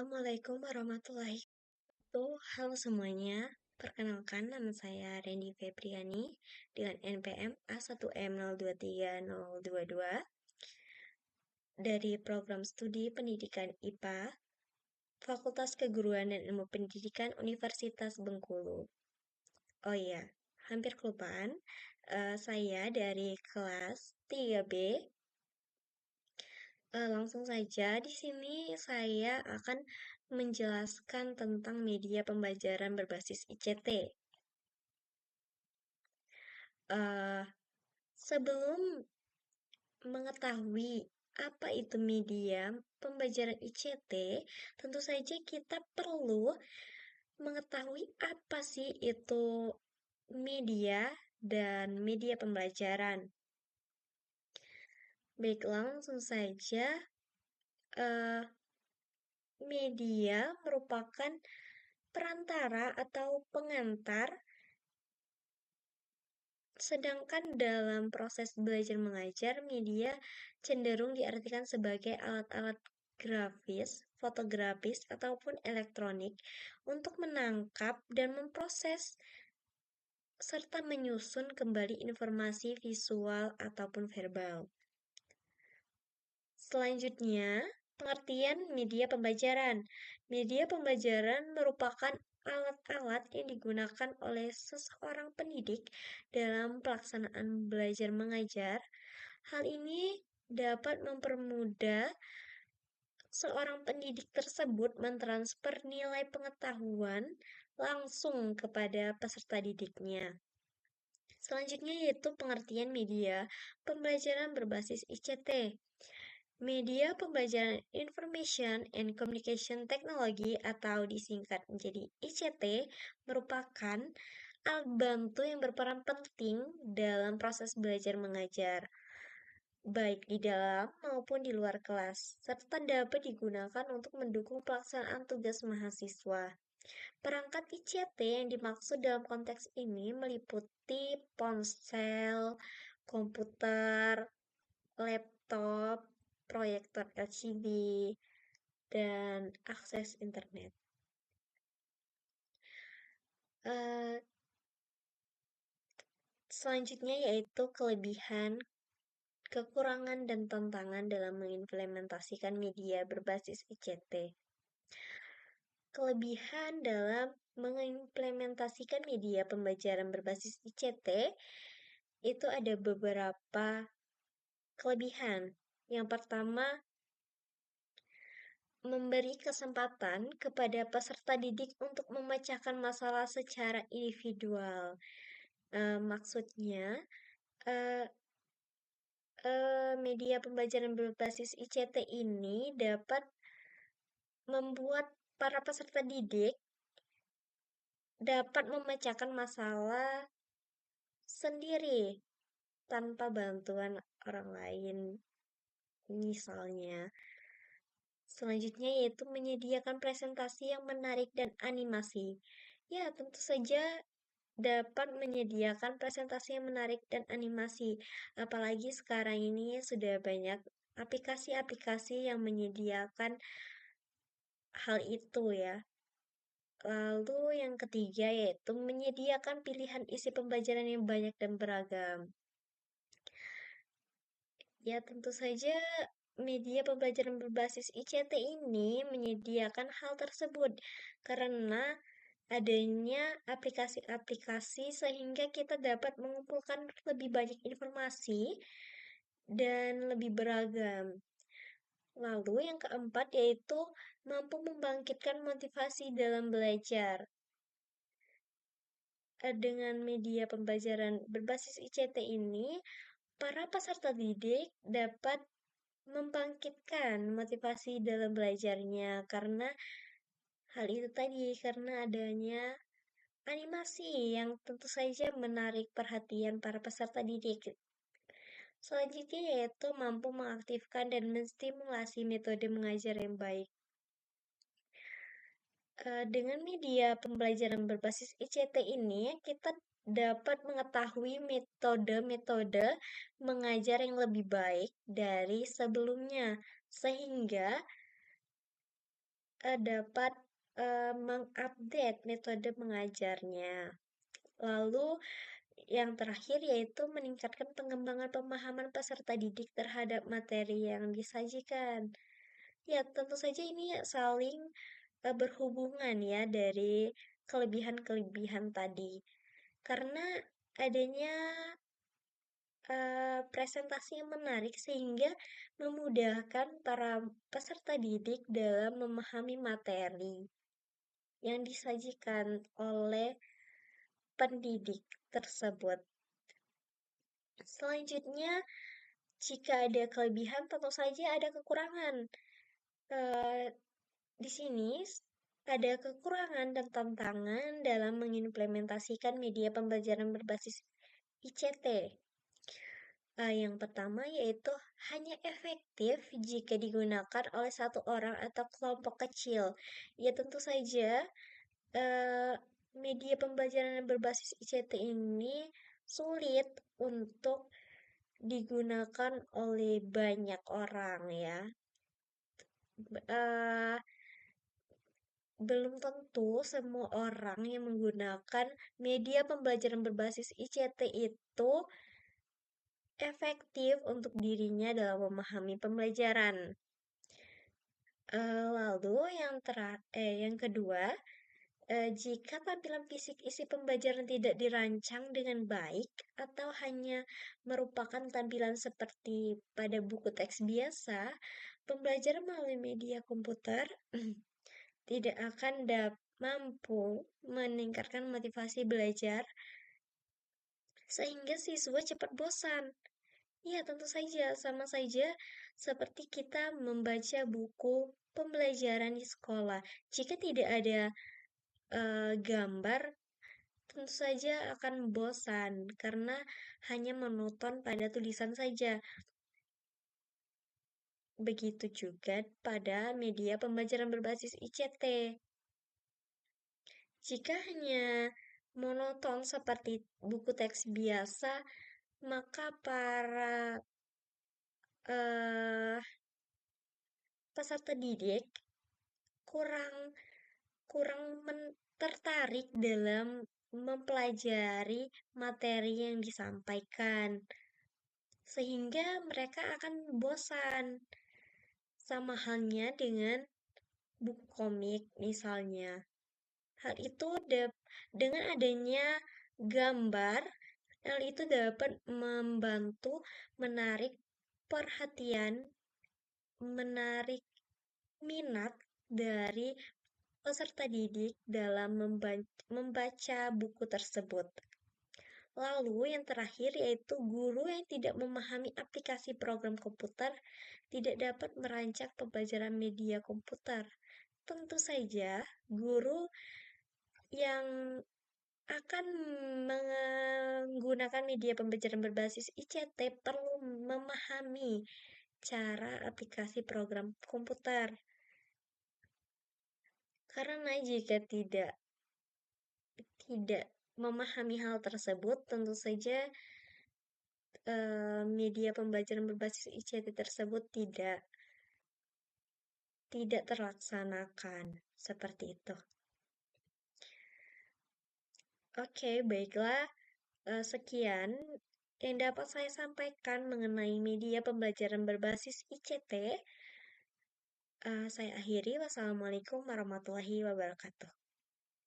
Assalamualaikum warahmatullahi wabarakatuh. Halo semuanya, perkenalkan nama saya Randy Febriani dengan NPM A1M023022 dari Program Studi Pendidikan IPA, Fakultas Keguruan dan Ilmu Pendidikan Universitas Bengkulu. Oh iya, hampir kelupaan, saya dari kelas 3B. Langsung saja, di sini saya akan menjelaskan tentang media pembelajaran berbasis ICT. Eh, Sebelum mengetahui apa itu media pembelajaran ICT, tentu saja kita perlu mengetahui apa sih itu media dan media pembelajaran. Baiklah, langsung saja. eh, Media merupakan perantara atau pengantar, sedangkan dalam proses belajar mengajar, media cenderung diartikan sebagai alat-alat grafis, fotografis, ataupun elektronik untuk menangkap dan memproses serta menyusun kembali informasi visual ataupun verbal. Selanjutnya, pengertian media pembelajaran. Media pembelajaran merupakan alat-alat yang digunakan oleh seseorang pendidik dalam pelaksanaan belajar mengajar. Hal ini dapat mempermudah seorang pendidik tersebut mentransfer nilai pengetahuan langsung kepada peserta didiknya. Selanjutnya yaitu pengertian media pembelajaran berbasis ICT. Media pembelajaran Information and Communication Technology atau disingkat menjadi ICT merupakan alat bantu yang berperan penting dalam proses belajar mengajar, baik di dalam maupun di luar kelas, serta dapat digunakan untuk mendukung pelaksanaan tugas mahasiswa. Perangkat ICT yang dimaksud dalam konteks ini meliputi ponsel, komputer, laptop, proyektor LCD, dan akses internet. Eh, Selanjutnya yaitu kelebihan, kekurangan, dan tantangan dalam mengimplementasikan media berbasis ICT. Kelebihan dalam mengimplementasikan media pembelajaran berbasis ICT itu ada beberapa kelebihan. Yang pertama, memberi kesempatan kepada peserta didik untuk memecahkan masalah secara individual. Maksudnya, eh, media pembelajaran berbasis ICT ini dapat membuat para peserta didik dapat memecahkan masalah sendiri tanpa bantuan orang lain. Misalnya, selanjutnya yaitu menyediakan presentasi yang menarik dan animasi. Ya, tentu saja dapat menyediakan presentasi yang menarik dan animasi. Apalagi sekarang ini sudah banyak aplikasi-aplikasi yang menyediakan hal itu ya. Lalu yang ketiga yaitu menyediakan pilihan isi pembelajaran yang banyak dan beragam. Ya, tentu saja media pembelajaran berbasis ICT ini menyediakan hal tersebut karena adanya aplikasi-aplikasi sehingga kita dapat mengumpulkan lebih banyak informasi dan lebih beragam. Lalu yang keempat yaitu mampu membangkitkan motivasi dalam belajar. Dengan media pembelajaran berbasis ICT ini, para peserta didik dapat membangkitkan motivasi dalam belajarnya karena hal itu tadi, karena adanya animasi yang tentu saja menarik perhatian para peserta didik. Selanjutnya yaitu mampu mengaktifkan dan menstimulasi metode mengajar yang baik. Dengan media pembelajaran berbasis ICT ini, kita dapat mengetahui metode-metode mengajar yang lebih baik dari sebelumnya, sehingga dapat mengupdate metode mengajarnya. Lalu yang terakhir yaitu meningkatkan pengembangan pemahaman peserta didik terhadap materi yang disajikan. Ya, tentu saja ini saling berhubungan ya dari kelebihan-kelebihan tadi. Karena adanya presentasi yang menarik sehingga memudahkan para peserta didik dalam memahami materi yang disajikan oleh pendidik tersebut. Selanjutnya, jika ada kelebihan, tentu saja ada kekurangan. Eh, di sini ada kekurangan dan tantangan dalam mengimplementasikan media pembelajaran berbasis ICT. Yang pertama yaitu hanya efektif jika digunakan oleh satu orang atau kelompok kecil. Ya tentu saja eh, media pembelajaran yang berbasis ICT ini sulit untuk digunakan oleh banyak orang ya. Eh, belum tentu semua orang yang menggunakan media pembelajaran berbasis ICT itu efektif untuk dirinya dalam memahami pembelajaran. Lalu yang kedua, jika tampilan fisik isi pembelajaran tidak dirancang dengan baik atau hanya merupakan tampilan seperti pada buku teks biasa, pembelajaran melalui media komputer tidak akan mampu meningkatkan motivasi belajar sehingga siswa cepat bosan. Ya, tentu saja, sama saja seperti kita membaca buku pembelajaran di sekolah. Jika tidak ada gambar, tentu saja akan bosan karena hanya menonton pada tulisan saja. Begitu juga pada media pembelajaran berbasis ICT. Jika hanya monoton seperti buku teks biasa, maka para eh, peserta didik kurang kurang tertarik dalam mempelajari materi yang disampaikan, sehingga mereka akan bosan. Sama halnya dengan buku komik misalnya. Hal itu dengan adanya gambar, hal itu dapat membantu menarik perhatian, menarik minat dari peserta didik dalam membaca buku tersebut. Lalu yang terakhir yaitu guru yang tidak memahami aplikasi program komputer tidak dapat merancang pembelajaran media komputer. Tentu saja guru yang akan menggunakan media pembelajaran berbasis ICT perlu memahami cara aplikasi program komputer. Karena jika tidak memahami hal tersebut, tentu saja media pembelajaran berbasis ICT tersebut tidak terlaksanakan seperti itu. Oke, baiklah. Sekian yang dapat saya sampaikan mengenai media pembelajaran berbasis ICT. Saya akhiri. Wassalamualaikum warahmatullahi wabarakatuh.